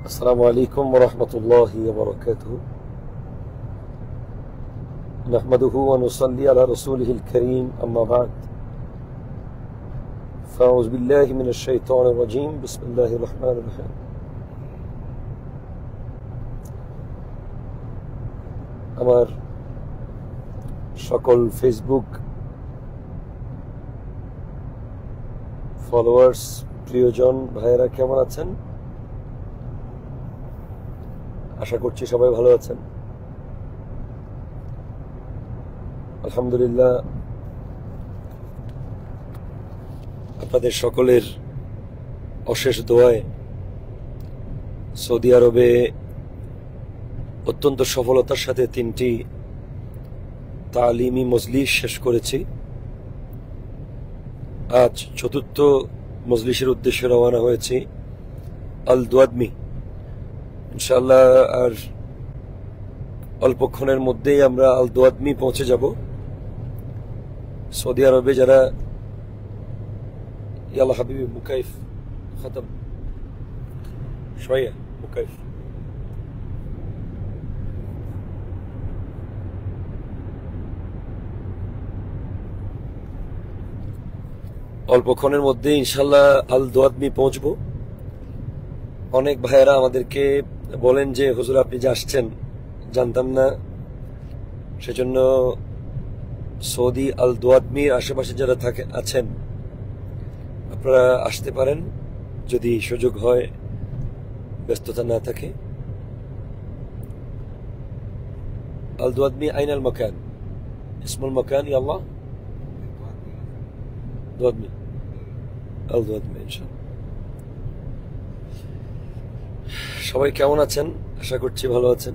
السلام عليكم ورحمة الله وبركاته. نحمده ونصلي على رسوله الكريم، أما بعد، فأعوذ بالله من الشيطان الرجيم. بسم الله الرحمن الرحيم. আমার সকল Facebook followers, প্রিয়জন ভাইয়েরা কেমন আছেন? আশা করছি সবাই ভালো আছেন। আলহামদুলিল্লাহ, আপনাদের সকলের অশেষ দোয়ায় সৌদি আরবে অত্যন্ত সফলতার সাথে 3টি তালিমি মজলিস শেষ করেছি। আজ 4র্থ মজলিসের উদ্দেশ্যে রওনা হয়েছি আল দুয়াদমি। ইনশাআল্লাহ আর অল্পক্ষণের মধ্যেই আমরা আল দুয়াদমি পৌঁছে যাব। সৌদি আরবে যারা ইয়াল্লা হাবিবি মুকাইফ খতম শোয়া মুকাইফ অল্পক্ষণের মধ্যে ইনশাআল্লাহ আল দুয়াদমি পৌঁছবো। অনেক ভাইয়েরা আমাদেরকে বলেন যে হুজুর আপনি যে আসছেন জানতাম না, সেজন্য সৌদি আল দুয়াদমির আশেপাশে যারা আছেন আপনারা আসতে পারেন যদি সুযোগ হয়, ব্যস্ততা না থাকে। আল দুয়াদমি আইন আল মাকান, ইসমুল মাকান ইয়াল্লাহ দুয়াদমি, আল দুয়াদমি ইনশাআল্লাহ। সবাই কেমন আছেন? আশা করছি ভালো আছেন।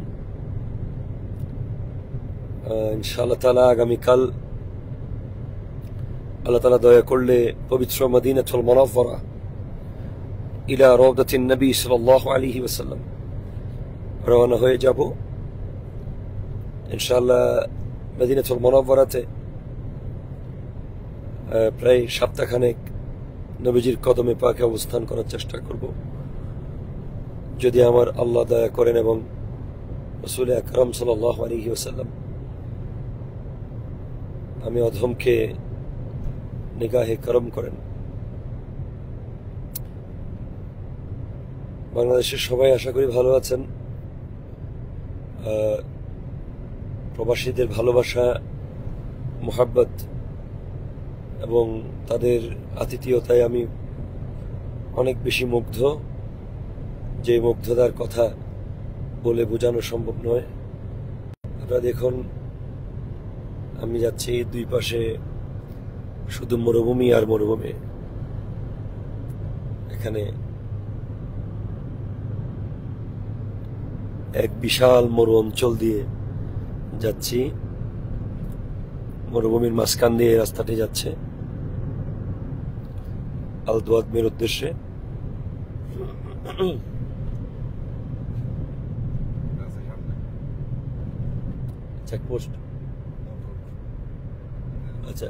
ইনশাআল্লাহ তাআলা আগামীকাল আল্লাহ তাআলা দয়া করলে পবিত্র মদিনাতুল মুনাওয়ারা ইলা রাওদাতিন নবী সাল্লাল্লাহু আলাইহি ওয়াসাল্লাম রওনা হয়ে যাব। ইনশাআল্লাহ মদিনাতুল মুনাওয়ারাতে প্রায় সপ্তাহখানেক নবীজির কদমে পাকে অবস্থান করার চেষ্টা করব, যদি আমার আল্লাহ দয়া করেন এবং রাসূল আকরাম সাল্লাল্লাহু আলাইহি ওয়াসাল্লাম আমি অধমকে নিগাহে করম করেন। বাংলাদেশের সবাই আশা করি ভালো আছেন। প্রবাসীদের ভালোবাসা, মোহাব্বত এবং তাদের আতিথেয়তায় আমি অনেক বেশি মুগ্ধ, যে মুগ্ধতার কথা বলে বোঝানো সম্ভব নয়। আপনারা দেখুন, আমি যাচ্ছি দুই পাশে শুধু মরুভূমি আর মরুভূমি। এখানে এক বিশাল মরু অঞ্চল দিয়ে যাচ্ছি, মরুভূমির মাঝখান দিয়ে রাস্তাটি যাচ্ছে আল দুয়াদমির উদ্দেশ্যে। চেকপোস্ট, আচ্ছা,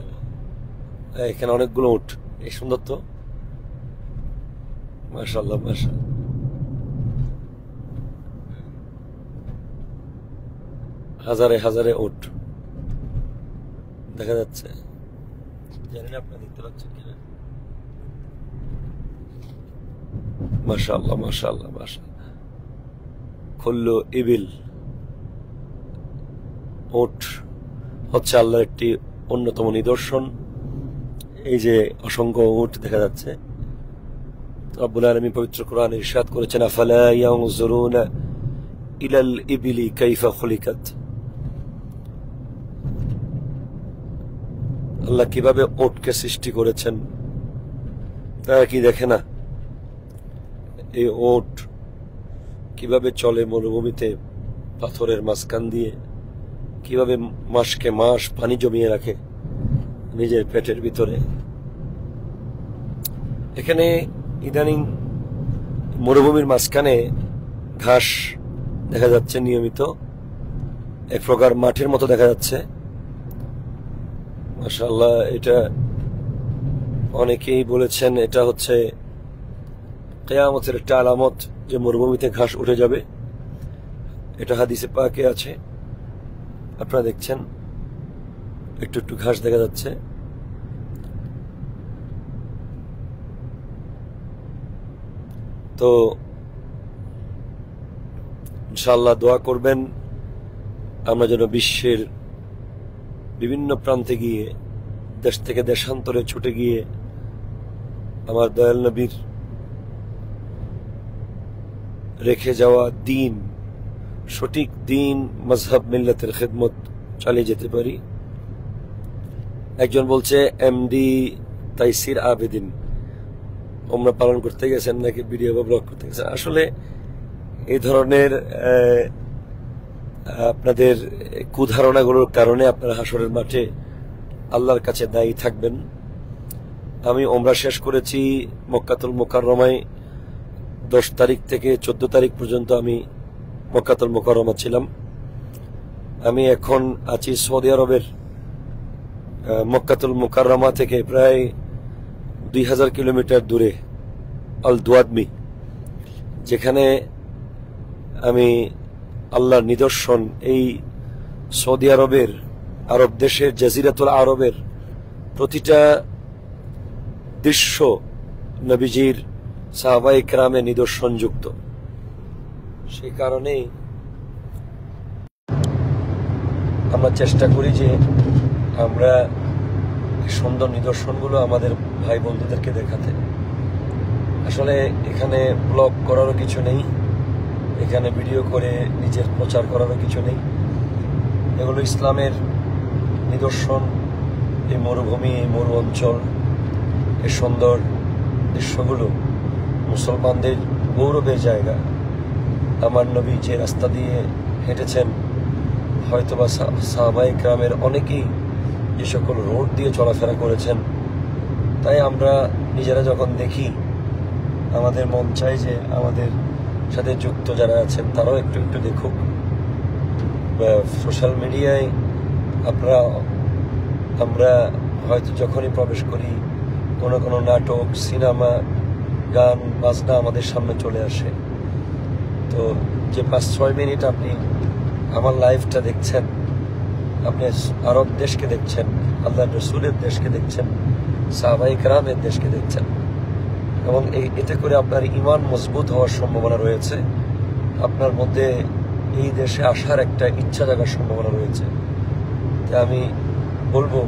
এখানে অনেকগুলো উট, এই সুন্দর তো, মাশাআল্লাহ মাশাআল্লাহ। হাজারে হাজারে উট দেখা যাচ্ছে, জানি না আপনারা দেখতে পাচ্ছেন কিনা। মাশাআল্লাহ মাশাআল্লাহ মাশাআল্লাহ। খুল্লু ইবিল, উট হচ্ছে আল্লাহর একটি অন্যতম নিদর্শন। এই যে অসংখ্য উট দেখা যাচ্ছে, রব্বুল আলামিন পবিত্র কোরআনে ইরশাদ করেছেন, আফালা ইয়ানজুরুনা ইলাল ইবিলি কাইফা খুলিকাত। আল্লাহ কিভাবে উটকে সৃষ্টি করেছেন তারা কি দেখে না? এই উট কিভাবে চলে মরুভূমিতে, পাথরের মাঝখান দিয়ে, কিভাবে মাসকে মাস পানি জমিয়ে রাখে নিজের পেটের ভিতরে। এখানে ইদানিং মরুভূমির মাঝখানে ঘাস দেখা যাচ্ছে নিয়মিত, এক প্রকার মাঠের মতো দেখা যাচ্ছে। মাশাআল্লাহ, এটা অনেকেই বলেছেন এটা হচ্ছে কিয়ামতের একটা আলামত। যে মরুভূমিতে ঘাস উঠে যাবে, এটা হাদিসে পাকে আছে। আপনারা দেখছেন একটু একটু ঘাস দেখা যাচ্ছে। তো ইনশাআল্লাহ দোয়া করবেন আমরা যেন বিশ্বের বিভিন্ন প্রান্তে গিয়ে, দেশ থেকে দেশান্তরে ছুটে গিয়ে আমার দয়াল নবীর রেখে যাওয়া দিন, সঠিক দিন, মজহব, মিল্লাতের খেদমত চালিয়ে যেতে পারি। একজন বলছে এমডি তাইসির আবেদিন ওমরা পালন করতে গেছেন নাকি ভিডিও বা ব্লগ করতে গেছেন। আসলে এই ধরনের আপনাদের কুধারণাগুলোর কারণে আপনারা হাসরের মাঠে আল্লাহর কাছে দায়ী থাকবেন। আমি ওমরা শেষ করেছি মক্কাতুল মুকাররমায় 10 তারিখ থেকে 14 তারিখ পর্যন্ত আমি মক্কাতুল মুকাররমা ছিলাম। আমি এখন আছি সৌদি আরবের মক্কাতুল মুকাররমা থেকে প্রায় 2000 কিলোমিটার দূরে আল দুয়াদমি, যেখানে আমি আল্লাহর নিদর্শন, এই সৌদি আরবের, আরব দেশের জাজিরাতুল আরবের প্রতিটা দৃশ্য নবীজির সাহাবায়ে কেরামে নিদর্শনযুক্ত। সেই কারণেই আমরা চেষ্টা করি যে আমরা সুন্দর নিদর্শনগুলো আমাদের ভাই বন্ধুদেরকে দেখাতে। আসলে এখানে ব্লগ করারও কিছু নেই, এখানে ভিডিও করে নিজের প্রচার করারও কিছু নেই। এগুলো ইসলামের নিদর্শন। এই মরুভূমি, এই মরু অঞ্চল, এই সুন্দর দৃশ্যগুলো মুসলমানদের গৌরবের জায়গা। আমার নবী যে রাস্তা দিয়ে হেঁটেছেন, হয়তোবা সাহাবায়ে কেরামের অনেকেই যে সকল রোড দিয়ে চলাফেরা করেছেন, তাই আমরা নিজেরা যখন দেখি আমাদের মন চায় যে আমাদের সাথে যুক্ত যারা আছেন তারাও একটু একটু দেখুক। সোশ্যাল মিডিয়ায় আমরা হয়তো যখনই প্রবেশ করি কোনো কোনো নাটক, সিনেমা, গান বাজনা আমাদের সামনে চলে আসে। তো যে 5-6 মিনিট আপনি আমার লাইফটা দেখছেন, আপনি আরব দেশকে দেখছেন, আল্লাহ রসুলের দেশকে দেখছেন, সাহাবায়ে কেরামের দেশকে দেখছেন, এবং এতে করে আপনার ঈমান মজবুত হওয়ার সম্ভাবনা রয়েছে। আপনার মধ্যে এই দেশে আসার একটা ইচ্ছা জাগার সম্ভাবনা রয়েছে। তাই আমি বলবো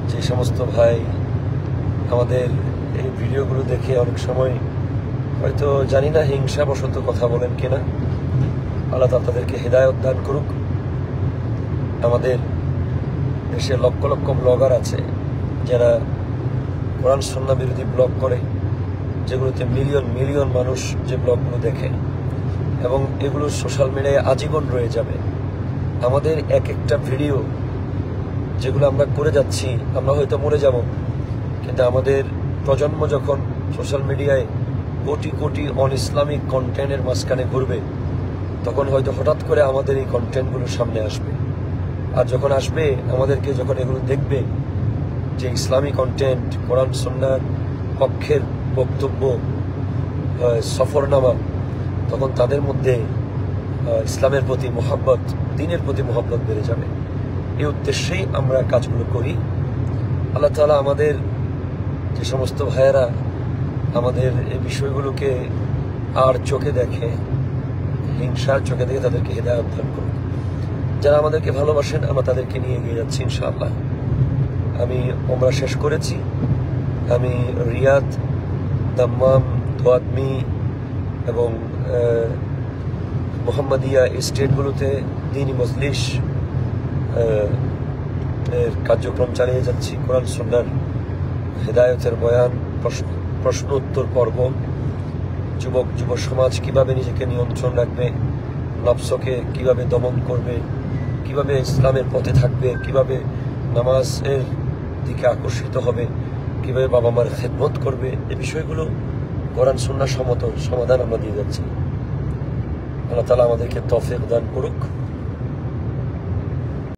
যে সমস্ত ভাই আমাদের এই ভিডিওগুলো দেখে অনেক সময় হয়তো জানি না হিংসাবশত কথা বলেন কিনা, আল্লাহ তাদেরকে হেদায়েত দান করুক। আমাদের দেশে লক্ষ লক্ষ ব্লগার আছে যারা কোরআন সুন্নাহ বিরোধী ব্লগ করে, যেগুলোতে মিলিয়ন মিলিয়ন মানুষ যে ব্লগগুলো দেখে, এবং এগুলো সোশ্যাল মিডিয়ায় আজীবন রয়ে যাবে। আমাদের এক একটা ভিডিও যেগুলো আমরা করে যাচ্ছি, আমরা হয়তো মরে যাব, কিন্তু আমাদের প্রজন্ম যখন সোশ্যাল মিডিয়ায় কোটি কোটি অন ইসলামিক কন্টেন্টের মাঝখানে ঘুরবে, তখন হয়তো হঠাৎ করে আমাদের এই কন্টেন্টগুলো সামনে আসবে। আর যখন আসবে, আমাদেরকে যখন এগুলো দেখবে যে ইসলামী কন্টেন্ট, কোরআন সুন্নাহর পক্ষের বক্তব্য, সফরনামা, তখন তাদের মধ্যে ইসলামের প্রতি মহব্বত, দ্বীনের প্রতি মহব্বত বেড়ে যাবে। এই উদ্দেশ্যেই আমরা কাজগুলো করি। আল্লাহ তাআলা আমাদের যে সমস্ত ভাইয়েরা আমাদের এই বিষয়গুলোকে আর চোখে দেখে, হিংসার চোখে দেখে, তাদেরকে হেদায়েত দান করুন। যারা আমাদেরকে ভালোবাসেন, আমরা তাদেরকে নিয়ে এগিয়ে যাচ্ছি ইনশাআল্লাহ। আমি ওমরা শেষ করেছি। আমি রিয়াদ, দাম্মাম, দুয়াদমি এবং মোহাম্মদিয়া এই স্টেটগুলোতে দ্বীনি মজলিস এর কার্যক্রম চালিয়ে যাচ্ছি। কোরআন সুন্নাহর হেদায়েতের বয়ান, প্রশ্ন উত্তর পর্ব, যুবক যুব সমাজ কিভাবে নিজেকে নিয়ন্ত্রণ রাখবে, নফসকে কিভাবে দমন করবে, কিভাবে ইসলামের পথে থাকবে, কিভাবে নামাজের দিকে আকর্ষিত হবে, কিভাবে বাবা মার খেদমত করবে, এই বিষয়গুলো কোরআন সুন্নাহ সম্মত সমাধান আমরা দিয়ে যাচ্ছি। আল্লাহ তাআলা আমাদেরকে তৌফিক দান করুক।